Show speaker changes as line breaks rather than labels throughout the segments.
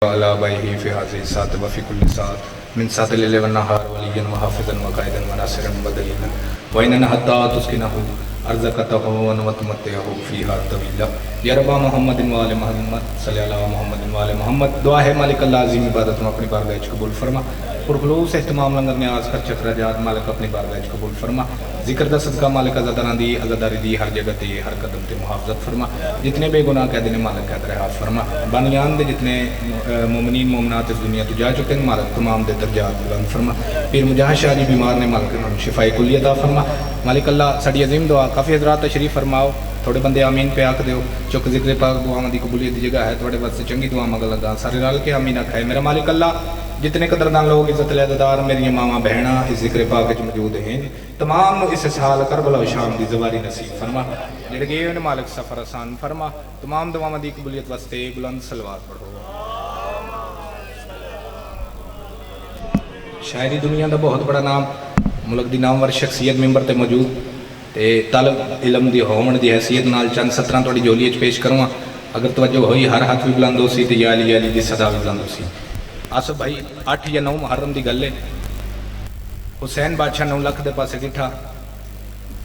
अला बैही फ़ी हाज़िही सात व फ़ी कुल्लि सात मिन सातिल लैल वन नहार वलिय्यन व हाफ़िज़न व क़ाइदन व नासिरन व दलीलन व इन्नन हत्ता तुस्किनहु अर्ज़क़तहु व तुमत्तिअहु फ़ीहा तवीला या रब्बा मुहम्मदिन व आले मुहम्मद सल्लल्लाहु अला मुहम्मदिन व आले मुहम्मद। दुआ है मालिक अल्लाह अज़ीम इबादत में अपनी बारगाह च कबूल फरमा। पुरखलूस इहतमाम लंगर न्याज कर चकराजात मालिक अपनी बारगाह च कबूल फरमा। जिक्र दा सदका मालिक अज़ादारां दी अज़ादारी दी हर जगह ते हर कदम ते मुहाफ़ज़त फरमा। जितने बेगुनाह कैदी ने मालिक कैद रहा फरमा। बानियान दे जितने मोमिनीन मोमिनात इस दुनिया तो जा चुके हैं मालिक तमाम दे दर्जात बुलंद फरमा। पीर मुजाहिद शाह जी बीमार ने मालिक उन्होंने शिफाई कुल्ली अता फरमा। मालिक अल्लाह साडी अजीम दुआ काफ़ी हज़रात तशरीफ़ फरमाओ। थोड़े बंदे आमीन पे आख दो। चुक जिक्र पाक दुआवां दी कबूलियत दी जगह है थोड़े वास्ते चंगी दुआ मंग लगा सारे रल के आमीन आखाए। मेरा मालिक अल्लाह जितने कदरदान लोग इज़्ज़त लैदार मेरिया मावां बहना इस जिक्र पाक च मौजूद हैं तमाम इस साल करबला शाम दी ज़वारी नसीब फरमा। जेड़े गए उन्हें मालिक सफ़र आसान फरमा। तमाम दुआवां दी कबूलियत वास्ते बुलंद सलवात पढ़ो। शायरी दुनिया का बहुत बड़ा नाम मुल्क की नामवर शख्सियत मैंबर ते मौजूद ते तलब इलम की होवन की हैसियत नाल चंद सतरां तुहाडी झोली पेश करूँ। अगर तवज्जो हुई हर हाथ भी बुलंद होसी तो या अली की सदा भी बुलंद होसी। आसफ भाई 8 या 9 मुहर्रम की गल है। हुसैन बादशाह 9 लाख के पासे डिठा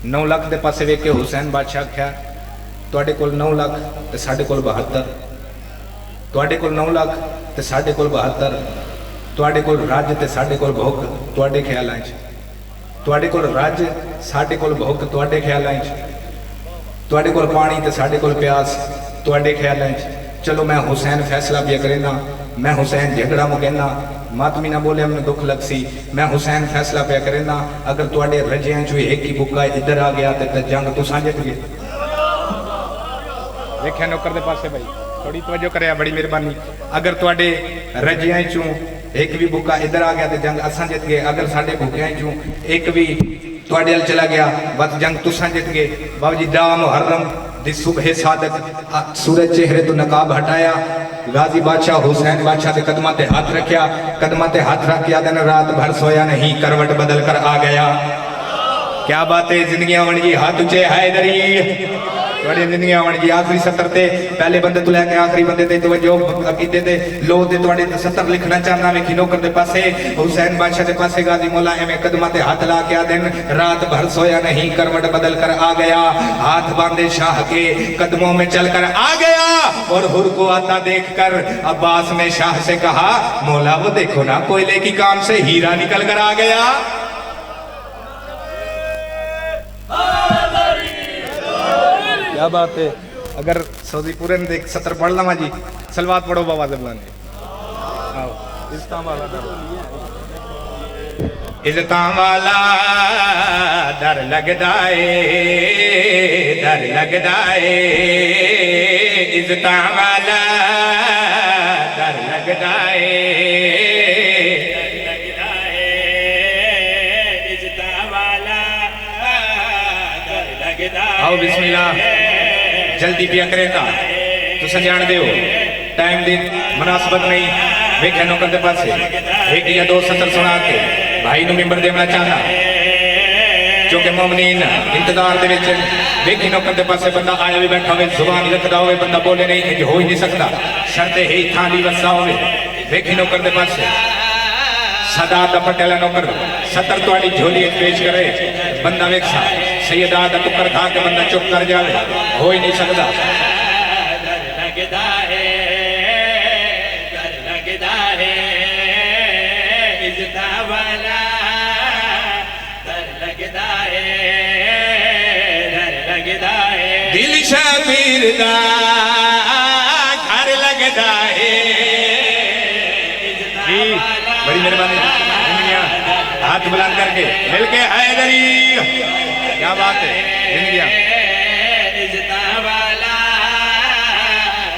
9 लाख के पासे वेख के हुसैन बादशाह आख्या तुहाडे कोल 9 लाख ते साडे कोल 72, तुहाडे कोल 9 लाख ते साडे कोल 72, तुहाडे कोल रज ते साडे कोल भुख तुहाडे ख्यालां च, तुहाडे कोल रज साडे कोल भुख तुहाडे ख्यालां च, तुहाडे कोल पानी ते साडे कोल प्यास तुहाडे ख्यालां च। चलो मैं हुसैन फैसला पिया करेना, मैं हुसैन झगड़ा मुकैना मत भी ना बोले मैंने दुख लग सी। मैं हुसैन फैसला पिया करेना अगर तुहाडे रजियां चो एक ही बुक्का इधर आ गया तो जंग तुसां जित गए। देखिए नौकर दे पासे भाई थोड़ी तवज्जो करे बड़ी मेहरबानी। अगर तुहाडे रजियां चो एक भी बुक्का इधर आ गया तो जंग असां जित गए। अगर साडे भुखियां चो एक भी तुहाडे अल चला गया बस जंग तुसां जित गए। बाबू जी दा मुहर्रम दी सुबह सादक सूरज चेहरे तो नकाब हटाया गाजी बादशाह हुसैन बादशाह के कदमा ते हाथ रखा कदमा ते हाथ रख के दिन रात भर सोया नहीं करवट बदल कर आ गया। क्या बात है जिंदगी आवन जी हाथ उचे हैदरी थोड़ी जिंदगी आवन जी आखिरी 70 ते पहले बंदे तो लैके आखिरी बंदे ते तवज्जो अकीदे ते लो ते थोड़े 70 लिखना चाहना वेखी नौकर दे पासे हुसैन बादशाह दे पासे गाजी मौला एवें कदमा ते हाथ ला के दिन रात भर सोया नहीं करवट बदल कर आ गया। हाथ बांधे शाह के कदमों में चलकर आ गया और हुर को आता देखकर अब्बास ने शाह से कहा मौला वो देखो ना कोयले की काम से हीरा निकल कर आ गया। क्या बात है। अगर सऊदी पूरे ने देख 70 पढ़ लवा जी सलवात पढ़ो बाबा जबलाने इज़्ज़तां वाला डर लगदा है इज़्ज़तां वाला डर लगदा है इज़्ज़तां वाला डर लगदा है। आओ बिस्मिल्लाह जल्दी पिया करेगा तुम जान दे टाइम दी मुनासबत नहीं वेखे नौकर दे पासे एक या 2 सतर सुना के भाई नूं मिंबर देना चाहना क्योंकि मोमिनीन इंतजार दे विच वेखी नौकर दे पासे बंदा आया भी बैठा होवे जुबान रखदा होवे बंदा बोले नहीं इंज हो ही नहीं सकता शर्त ही थाली वसा होवे वेखी नौकर दे पासे सदा दा पटेला नौकर 70 तुहाडी झोली पेश करे बंदा वेखा सैयदा दा टुकर खा के बंदा चुप कर जावे हो ही नहीं सकता। इज़्ज़तां वाला डर लगदा है दिल शबीर दा घर लगदा है। जी बड़ी मेहरबानी हाथ बुलंद करके मिलके हैदरी क्या बात है जिंदगियां इज़्ज़तां वाला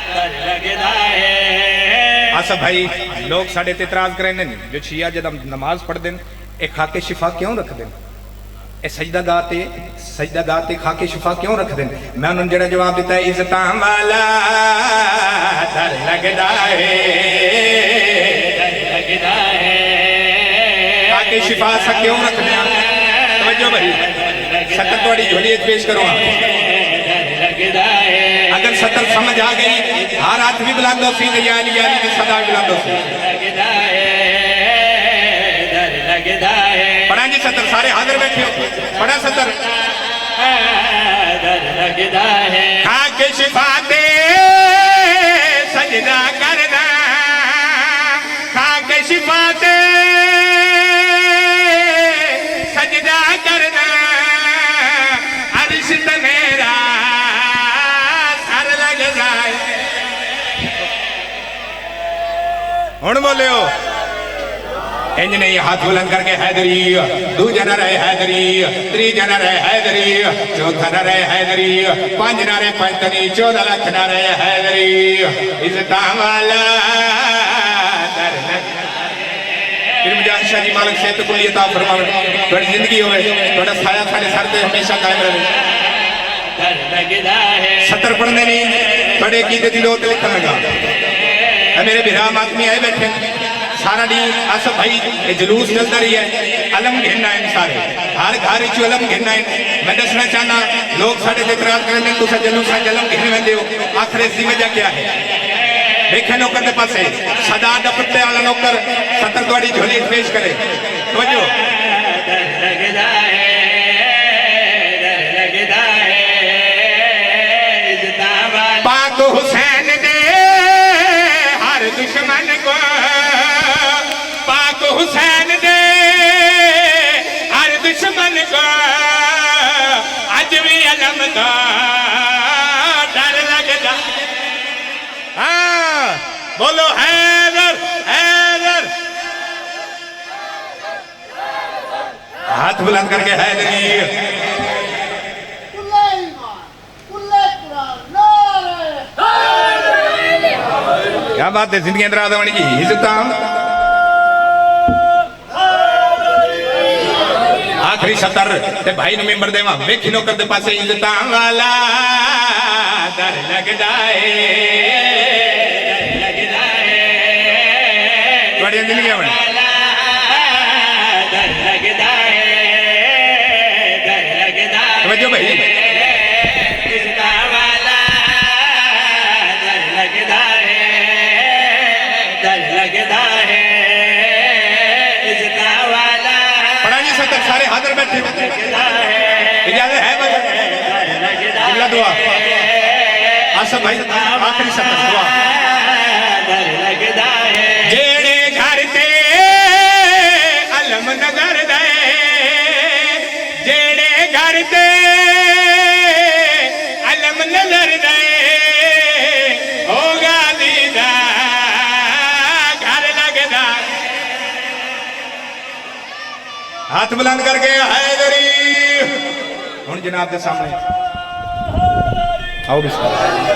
डर लगदा है। आसफ भाई लोग साढ़े ते इतराज करें जो शिया जब नमाज पढ़ते हैं एक खाके शिफा क्यों रखते हैं ए सजदा गाते खाके शिफा क्यों रखते हैं। मैं उन्होंने जरा जवाब दिता है इज़्ज़तां वाला डर लगदा है खाके शिफा सा क्यों रखते हैं। तवज्जो भाई 70 तुहाडी झोली पेश करो। इधर सतर समझ आ गई हर हाथ भी बुलंदो सी यानी यानी की सदा भी बुलंदो सी पढ़ा जी सतर सारे हाजिर बैठे हो पढ़ा सतर खा के शिफा दे सजदा करना खा के शिफा दे सजदा करना अर्श मेरा सर लग जाए हुण बोलियो इंज नहीं हाथ बुलंद करके हैदरी दूजा न रहे हैदरी तीजा न रहे हैदरी चौथा न रहे हैदरी पांच न रहे पंचनी 14 लाख न रहे हैदरी इज्जत वाला शाह जी मालिक सेहत कुली अता फरमावे थोड़ी जिंदगी होवे थोड़ा साया साडे सर ते हमेशा कायम रहे सतर पढ़ने नहीं थोड़े कीते दिलो ते लिखन लगा मेरे बिराम आदमी आए बैठे सारा डी आसफ भाई ये जुलूस चलता रही है अलम घेरना है सारे हर घर चो अलम घेरना है मैं दसना चाहना लोग साढ़े इतराज करते हैं तुसा जुलूस अलम घेरने वेंदे हो आखिर इसकी वजह क्या है देखे नौकर के पासे सदा दुपट्टे वाला नौकर सतर तोड़ी झोली पेश करे तवज्जो पाक हुसैन दे हर दुश्मन को पाक हुसैन दे हर दुश्मन को आज भी अलम का डर लगता हाँ बोलो हैदर हैदर हाथ बुलंद करके हैदरी क्या बात है जिंदगी अंदर आदमणी की इज्जत आखिरी सतर ते भाई नु मेंबर देवा वेखी नो करदे पासे इज्जत वाला डर लगदा है बड़ी जिंदगी है डर लगदा है तवज्जो भाई इज्जत वाला डर लगदा है डर लगदा है इज्जत वाला पढ़ा जी सतर सारे हाजिर बैठे इजाजत है अगला दुआ आसफ भाई आखिरी सतर दुआ डर लगदा है जेड़े घर ते अलम नगर दे जेड़े घर ते अलम नजर दे होगा दीदा घर लगदा हाथ बुलंद करके हैदरी हुण जनाब के सामने आओ बिस्मिल्लाह